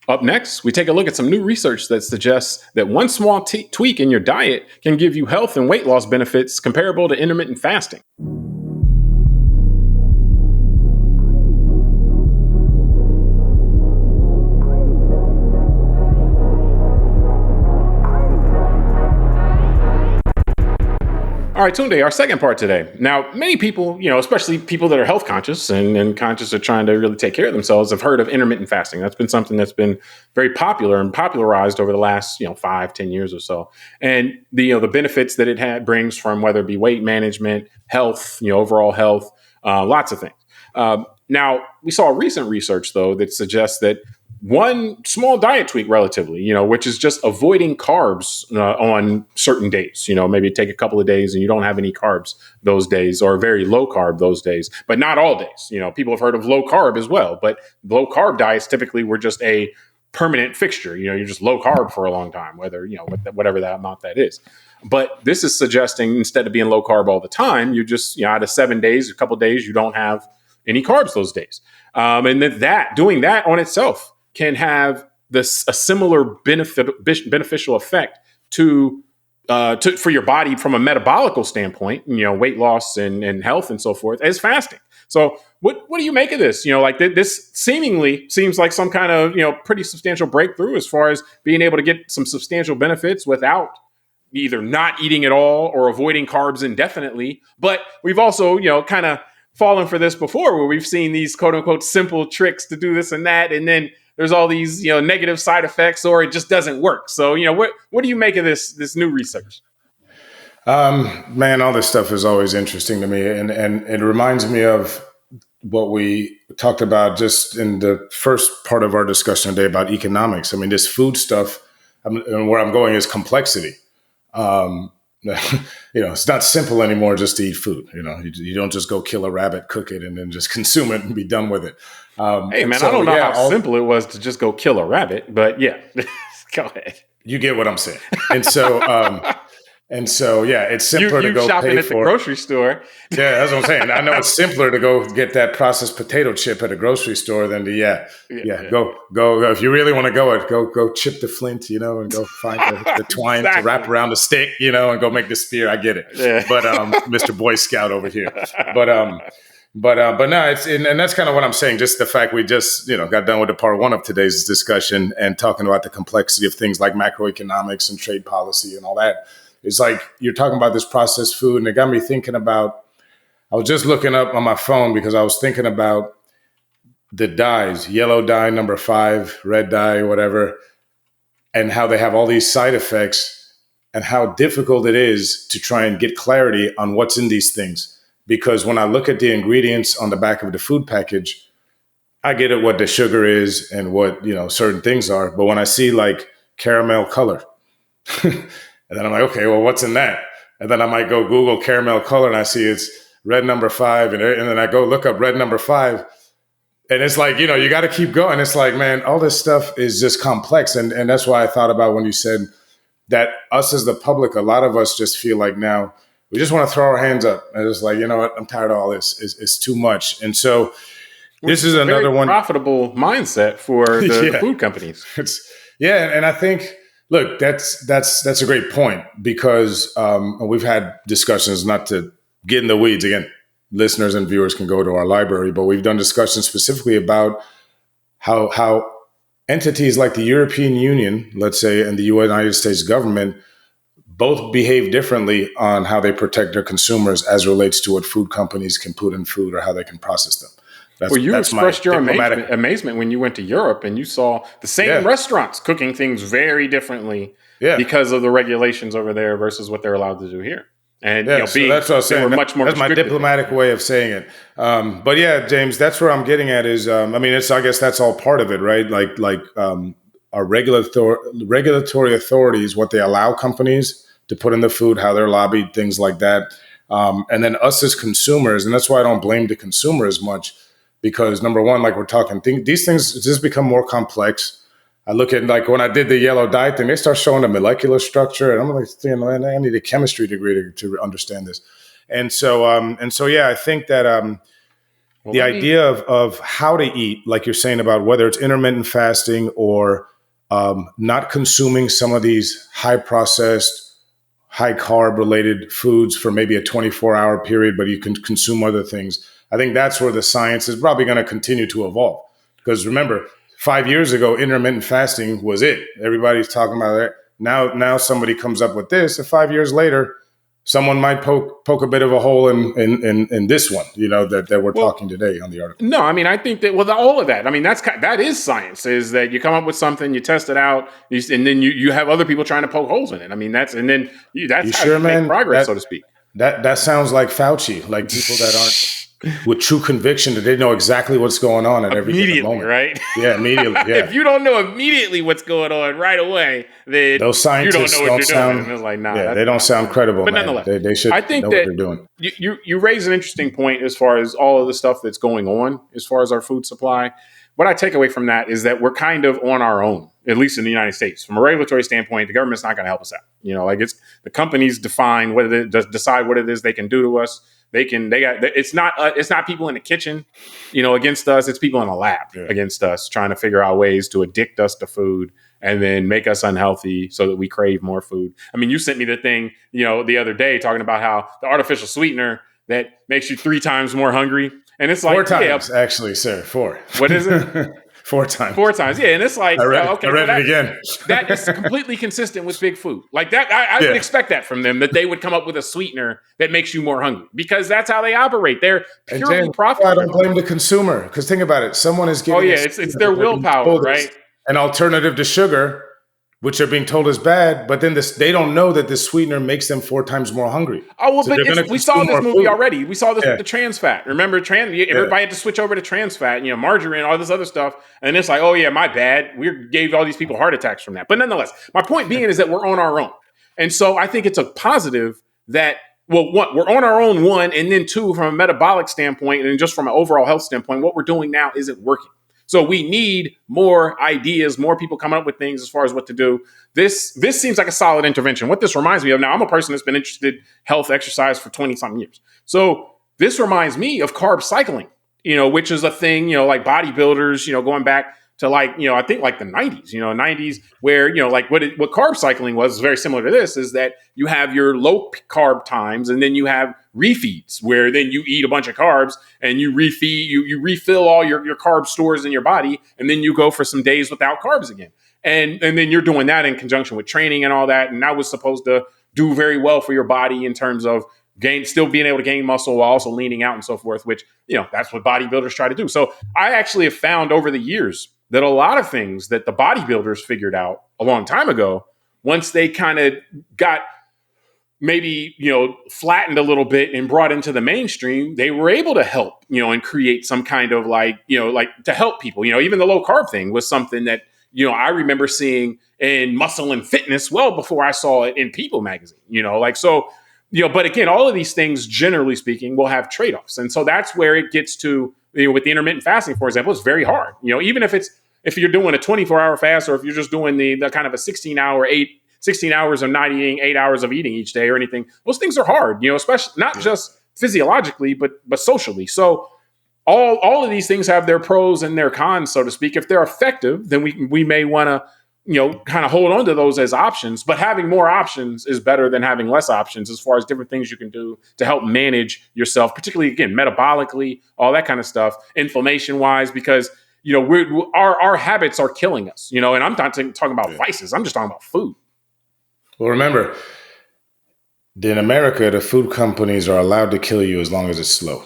Up next, we take a look at some new research that suggests that one small tweak in your diet can give you health and weight loss benefits comparable to intermittent fasting. All right, Tunde, our second part today. Now, many people, especially people that are health conscious and conscious of trying to really take care of themselves, have heard of intermittent fasting. That's been something that's been very popular and popularized over the last, 5-10 years or so. And the benefits that it brings from whether it be weight management, health, overall health, lots of things. Now, we saw recent research, though, that suggests that one small diet tweak relatively, which is just avoiding carbs on certain days, maybe take a couple of days and you don't have any carbs those days or very low carb those days, but not all days. People have heard of low carb as well, but low carb diets typically were just a permanent fixture. You're just low carb for a long time, whether, whatever that amount that is. But this is suggesting instead of being low carb all the time, you just, out of 7 days, a couple of days, you don't have any carbs those days. And then doing that on itself can have a similar beneficial effect to for your body from a metabolical standpoint, weight loss and health and so forth, as fasting. So what do you make of this? This seemingly seems like some kind of, pretty substantial breakthrough as far as being able to get some substantial benefits without either not eating at all or avoiding carbs indefinitely. But we've also, kind of fallen for this before where we've seen these quote unquote simple tricks to do this and that. And then there's all these, negative side effects, or it just doesn't work. So, what do you make of this new research? Man, all this stuff is always interesting to me. And it reminds me of what we talked about just in the first part of our discussion today about economics. I mean, this food stuff, and where I'm going is complexity. It's not simple anymore just to eat food. You don't just go kill a rabbit, cook it, and then just consume it and be done with it. Hey, man, I don't know how simple it was to just go kill a rabbit, but yeah, go ahead. You get what I'm saying. And so, it's simpler to go shopping pay at the grocery store. Yeah, that's what I'm saying. I know it's simpler to go get that processed potato chip at a grocery store than to go. If you really want to go chip the flint, and go find the twine to wrap around the stick, and go make the spear. I get it. Yeah. But Mr. Boy Scout over here. But no, and that's kind of what I'm saying. Just the fact we just got done with the part one of today's discussion and talking about the complexity of things like macroeconomics and trade policy and all that. It's like you're talking about this processed food, and it got me thinking about. I was just looking up on my phone because I was thinking about the dyes: yellow dye number 5, red dye, whatever, and how they have all these side effects, and how difficult it is to try and get clarity on what's in these things. Because when I look at the ingredients on the back of the food package, I get it what the sugar is and what certain things are. But when I see like caramel color, and then I'm like, okay, well, what's in that? And then I might go Google caramel color, and I see it's red number 5, and then I go look up red number 5, and it's like you got to keep going. It's like, man, all this stuff is just complex, and that's why I thought about when you said that us as the public, a lot of us just feel like now. We just want to throw our hands up and it's like, what? I'm tired of all this. It's too much. And so this is another one. Profitable mindset for the food companies. And I think, look, that's a great point because we've had discussions, not to get in the weeds again. Listeners and viewers can go to our library, but we've done discussions specifically about how entities like the European Union, let's say, and the United States government both behave differently on how they protect their consumers as relates to what food companies can put in food or how they can process them. You expressed your amazement when you went to Europe and you saw the same restaurants cooking things very differently because of the regulations over there versus what they're allowed to do here. And so that's what I was saying. Much more that's my diplomatic way of saying it. But yeah, James, that's where I'm getting at is, I guess that's all part of it, right? Like our regulatory authorities, what they allow companies to put in the food, how they're lobbied, things like that. And then us as consumers, and that's why I don't blame the consumer as much, because number one, like we're talking, these things just become more complex. I look at like when I did the yellow dye thing, they start showing the molecular structure, and I'm like, man, I need a chemistry degree to understand this. And so, I think that the idea of how to eat, like you're saying about whether it's intermittent fasting or not consuming some of these high processed, high carb related foods for maybe a 24-hour period, but you can consume other things. I think that's where the science is probably going to continue to evolve. Because remember, 5 years ago, intermittent fasting was it. Everybody's talking about it. Now somebody comes up with this, and 5 years later, someone might poke a bit of a hole in this one, that we're talking today on the article. No, I mean, I think that all of that. I mean, that is science. Is that you come up with something, you test it out, and then you have other people trying to poke holes in it. I mean, that's how you make progress, so to speak. That sounds like Fauci, like people that aren't with true conviction that they know exactly what's going on at every given moment. Right? Yeah, immediately. Yeah. If you don't know immediately what's going on right away, then those scientists you don't know what you're doing. It's like, nah, they don't sound credible. But man. nonetheless, they should I think know that what they're doing. You raise an interesting point as far as all of the stuff that's going on as far as our food supply. What I take away from that is that we're kind of on our own, at least in the United States. From a regulatory standpoint, the government's not going to help us out. It's the companies decide what it is they can do to us. It's not people in the kitchen, against us. It's people in a lab against us, trying to figure out ways to addict us to food and then make us unhealthy so that we crave more food. I mean, you sent me the thing, the other day talking about how the artificial sweetener that makes you 3 times more hungry. And it's like 4 times, actually, sir. 4. What is it? 4 times. 4 times. Yeah. And it's like, I read it again. That is completely consistent with big food. Like that, I would expect that from them, that they would come up with a sweetener that makes you more hungry, because that's how they operate. They're purely profitable. I don't blame the consumer, because think about it. Someone is giving it's their willpower, right? An alternative to sugar, which are being told is bad, but then they don't know that this sweetener makes them 4 times more hungry. Oh, well, so but we saw this movie already. We saw this with the trans fat. Remember, everybody had to switch over to trans fat, margarine, all this other stuff. And it's like, oh, yeah, my bad. We gave all these people heart attacks from that. But nonetheless, my point being is that we're on our own. And so I think it's a positive that, well, one, we're on our own, one, and then 2, from a metabolic standpoint and just from an overall health standpoint, what we're doing now isn't working. So we need more ideas, more people coming up with things as far as what to do. This seems like a solid intervention. What this reminds me of, now I'm a person that's been interested in health, exercise for 20-something years. So this reminds me of carb cycling, which is a thing, like bodybuilders, going back to I think like the 90s, 90s, where, like what carb cycling was is very similar to this, is that you have your low carb times and then you have refeeds, where then you eat a bunch of carbs and you you refill all your carb stores in your body, and then you go for some days without carbs again. And then you're doing that in conjunction with training and all that. And that was supposed to do very well for your body in terms of still being able to gain muscle while also leaning out and so forth, which, that's what bodybuilders try to do. So I actually have found over the years that a lot of things that the bodybuilders figured out a long time ago, once they kind of got maybe, flattened a little bit and brought into the mainstream, they were able to help, and create some kind of to help people. Even the low carb thing was something that, I remember seeing in Muscle and Fitness well before I saw it in People magazine, but again, all of these things, generally speaking, will have trade-offs. And so that's where it gets to, with the intermittent fasting, for example, it's very hard. Even if you're doing a 24-hour fast, or if you're just doing the kind of a 16 hours of not eating, 8 hours of eating each day or anything, those things are hard, especially not just physiologically, but socially. So all of these things have their pros and their cons, so to speak. If they're effective, then we may want to, kind of hold on to those as options. But having more options is better than having less options as far as different things you can do to help manage yourself, particularly, again, metabolically, all that kind of stuff, inflammation wise, because, our habits are killing us, and I'm not talking about vices. I'm just talking about food. Well, remember, in America, the food companies are allowed to kill you as long as it's slow.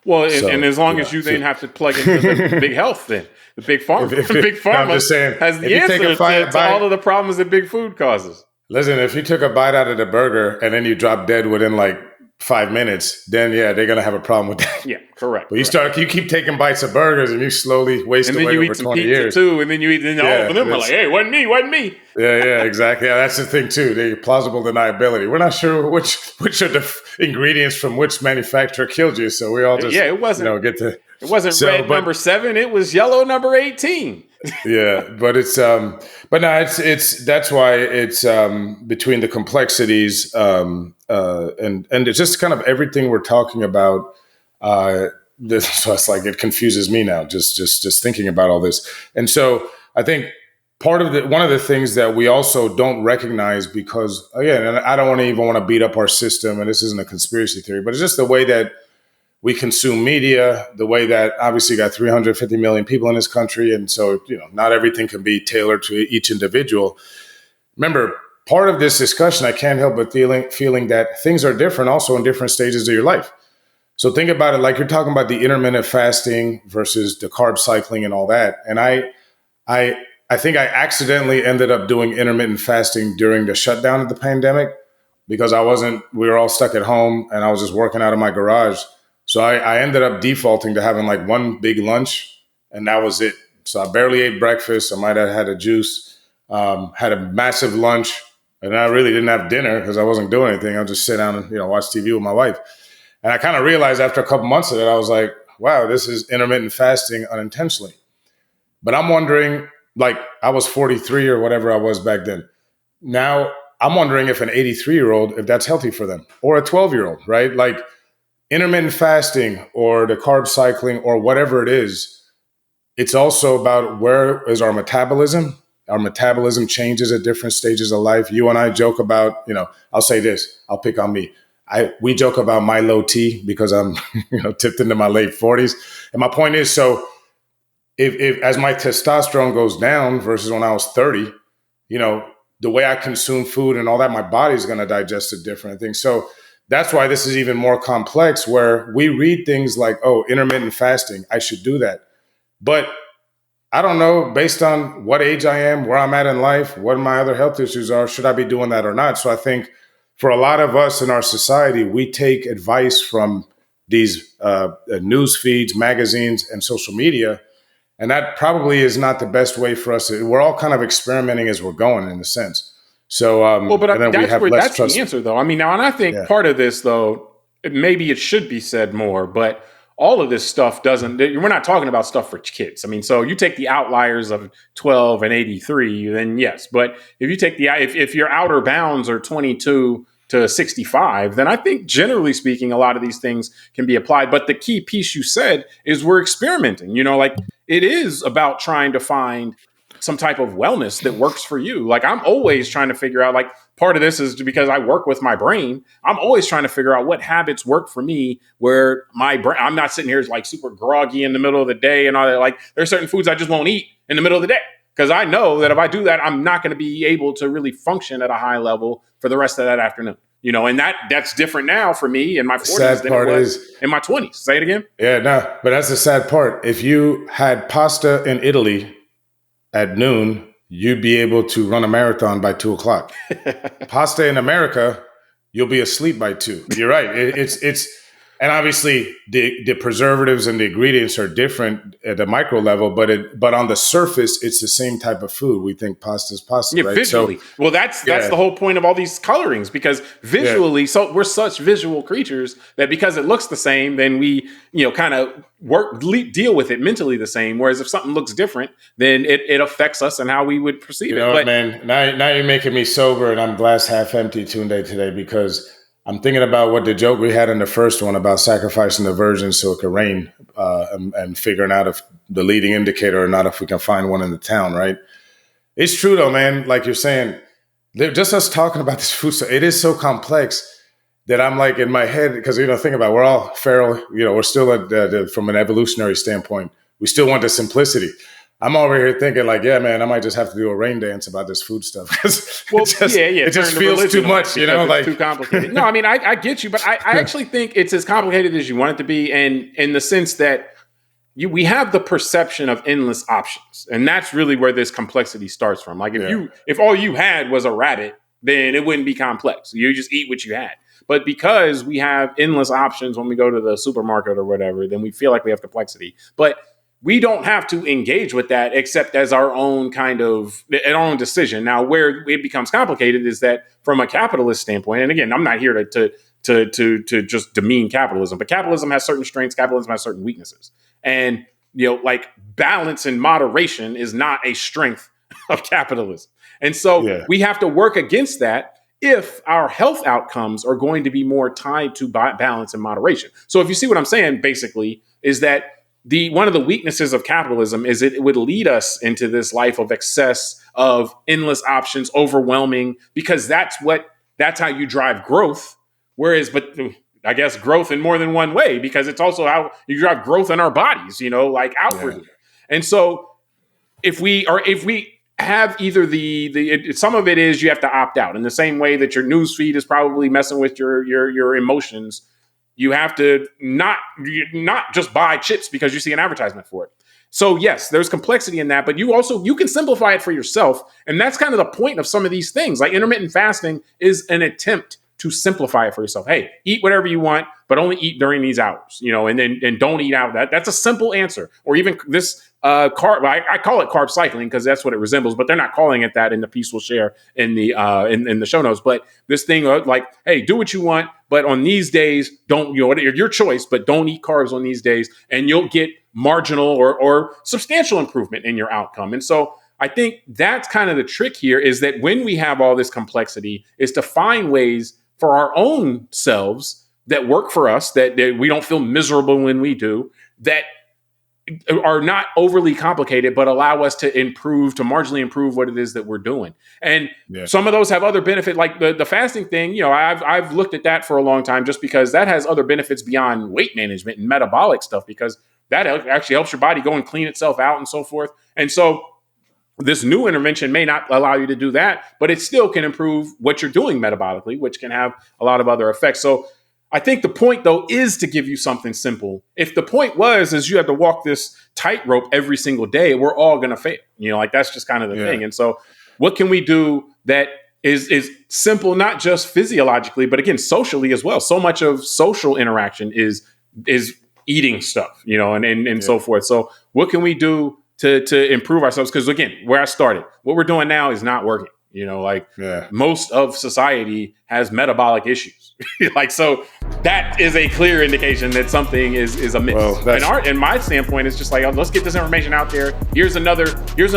Well, and as long as you then have to plug into the big health, then the big pharma, big pharma has the answer to all of the problems that big food causes. Listen, if you took a bite out of the burger and then you drop dead within 5 minutes, then they're going to have a problem with that. Yeah, correct. But you keep taking bites of burgers and you slowly waste away over 20 years. Too, and then you eat, and all of them are like, hey, wasn't me. Yeah, exactly. Yeah, that's the thing too. The plausible deniability. We're not sure which of the ingredients from which manufacturer killed you, so we all just it wasn't get to. It wasn't red number 7. It was yellow number 18. Yeah, but it's that's why it's between the complexities and it's just kind of everything we're talking about. so it's like it confuses me now just thinking about all this. And so I think one of the things that we also don't recognize, because again, and I don't want to beat up our system, and this isn't a conspiracy theory, but it's just the way that we consume media, the way that obviously you got 350 million people in this country, and so not everything can be tailored to each individual. Remember, part of this discussion, I can't help but feeling that things are different also in different stages of your life. So think about it like you're talking about the intermittent fasting versus the carb cycling and all that. And I think I accidentally ended up doing intermittent fasting during the shutdown of the pandemic because we were all stuck at home and I was just working out of my garage. So I ended up defaulting to having like one big lunch and that was it. So I barely ate breakfast. I might have had a juice, had a massive lunch, and I really didn't have dinner because I wasn't doing anything. I'll just sit down and watch TV with my wife. And I kind of realized after a couple months of it, I was like, wow, this is intermittent fasting unintentionally. But I'm wondering, like I was 43 or whatever I was back then. Now I'm wondering if an 83-year-old, if that's healthy for them, or a 12-year-old, right? Like intermittent fasting or the carb cycling or whatever it is, it's also about where is our metabolism. Our metabolism changes at different stages of life. You and I joke about, I'll say this, I'll pick on me. We joke about my low T because I'm, tipped into my late 40s. And my point is, so if as my testosterone goes down versus when I was 30, the way I consume food and all that, my body's going to digest it different things. So that's why this is even more complex, where we read things like, oh, intermittent fasting, I should do that. But I don't know, based on what age I am, where I'm at in life, what my other health issues are, should I be doing that or not? So I think for a lot of us in our society, we take advice from these news feeds, magazines, and social media. And that probably is not the best way for us. We're all kind of experimenting as we're going, in a sense. So, that's the answer, though. I mean, now, and I think part of this, though, maybe it should be said more, but all of this stuff we're not talking about stuff for kids. I mean, so you take the outliers of 12 and 83, then yes. But if you take if your outer bounds are 22 to 65, then I think generally speaking, a lot of these things can be applied. But the key piece you said is we're experimenting, it is about trying to find some type of wellness that works for you. Like I'm always trying to figure out, like part of this is because I work with my brain. I'm always trying to figure out what habits work for me where my brain, I'm not sitting here like super groggy in the middle of the day and all that. Like there's certain foods I just won't eat in the middle of the day because I know that if I do that, I'm not going to be able to really function at a high level for the rest of that afternoon. And that's different now for me in my 40s than it was in my 20s. Say it again. Yeah, no, but that's the sad part. If you had pasta in Italy at noon, you'd be able to run a marathon by 2:00. Pasta in America, you'll be asleep by 2. You're right. It's and obviously the preservatives and the ingredients are different at the micro level, but on the surface, it's the same type of food. We think pasta is pasta, right? Visually. So, that's the whole point of all these colorings, because visually, so we're such visual creatures that because it looks the same, then we, kind of deal with it mentally the same. Whereas if something looks different, then it affects us and how we would perceive it. But, man, now you're making me sober, and I'm glass half empty Tunde today, because I'm thinking about what the joke we had in the first one about sacrificing the virgin so it could rain, and figuring out if the leading indicator or not, if we can find one in the town, right? It's true though, man. Like you're saying, just us talking about this food stuff, it is so complex that I'm like in my head, because, think about it, we're all feral, we're still from an evolutionary standpoint, we still want the simplicity. I'm over here thinking like, yeah, man, I might just have to do a rain dance about this food stuff. It just feels too much, like too complicated. No, I mean, I get you, but I actually think it's as complicated as you want it to be. And in the sense that we have the perception of endless options. And that's really where this complexity starts from. Like if all you had was a rabbit, then it wouldn't be complex. You just eat what you had. But because we have endless options when we go to the supermarket or whatever, then we feel like we have complexity. But we don't have to engage with that except as our own decision. Now, where it becomes complicated is that from a capitalist standpoint, and again, I'm not here to just demean capitalism, but capitalism has certain strengths, capitalism has certain weaknesses. And, like balance and moderation is not a strength of capitalism. And so we have to work against that if our health outcomes are going to be more tied to balance and moderation. So if you see what I'm saying, basically, is that one of the weaknesses of capitalism is it would lead us into this life of excess, of endless options, overwhelming, because that's how you drive growth. Whereas, but I guess growth in more than one way, because it's also how you drive growth in our bodies, like outwardly. Yeah. And so if we have either some of it is you have to opt out in the same way that your news feed is probably messing with your emotions. You have to not just buy chips because you see an advertisement for it. So yes, there's complexity in that, but you can simplify it for yourself. And that's kind of the point of some of these things. Like intermittent fasting is an attempt to simplify it for yourself. Hey, eat whatever you want, but only eat during these hours, and don't eat out. That's a simple answer. Or even this carb, I call it carb cycling because that's what it resembles, but they're not calling it that in the piece we'll share in the in the show notes. But this thing like, hey, do what you want, but on these days, don't, your choice, but don't eat carbs on these days, and you'll get marginal or substantial improvement in your outcome. And so I think that's kind of the trick here, is that when we have all this complexity, is to find ways for our own selves that work for us, that we don't feel miserable when we do, that are not overly complicated, but allow us to marginally improve what it is that we're doing. And some of those have other benefits, like the fasting thing. I've looked at that for a long time, just because that has other benefits beyond weight management and metabolic stuff, because that actually helps your body go and clean itself out and so forth. And so this new intervention may not allow you to do that, but it still can improve what you're doing metabolically, which can have a lot of other effects. So I think the point, though, is to give you something simple. If the point is you have to walk this tightrope every single day, we're all going to fail. That's just kind of the thing. And so what can we do that is simple, not just physiologically, but again, socially as well? So much of social interaction is eating stuff, and so forth. So what can we do to improve ourselves? Because again, where I started, what we're doing now is not working. Most of society has metabolic issues. So that is a clear indication that something is amiss. Well, and my standpoint is just like, let's get this information out there. Here's an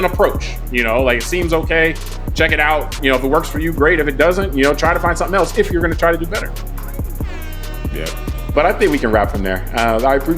approach, it seems okay. Check it out. If it works for you, great. If it doesn't, try to find something else if you're going to try to do better. Yeah. But I think we can wrap from there.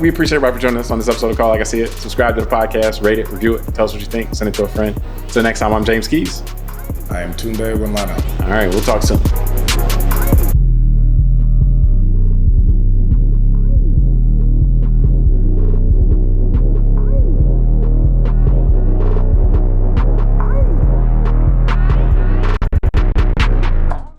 We appreciate everybody for joining us on this episode of Call Like I See It. Subscribe to the podcast, rate it, review it, tell us what you think, send it to a friend. Until next time, I'm James Keys. I am Tunde Ogunlana. All right, we'll talk soon.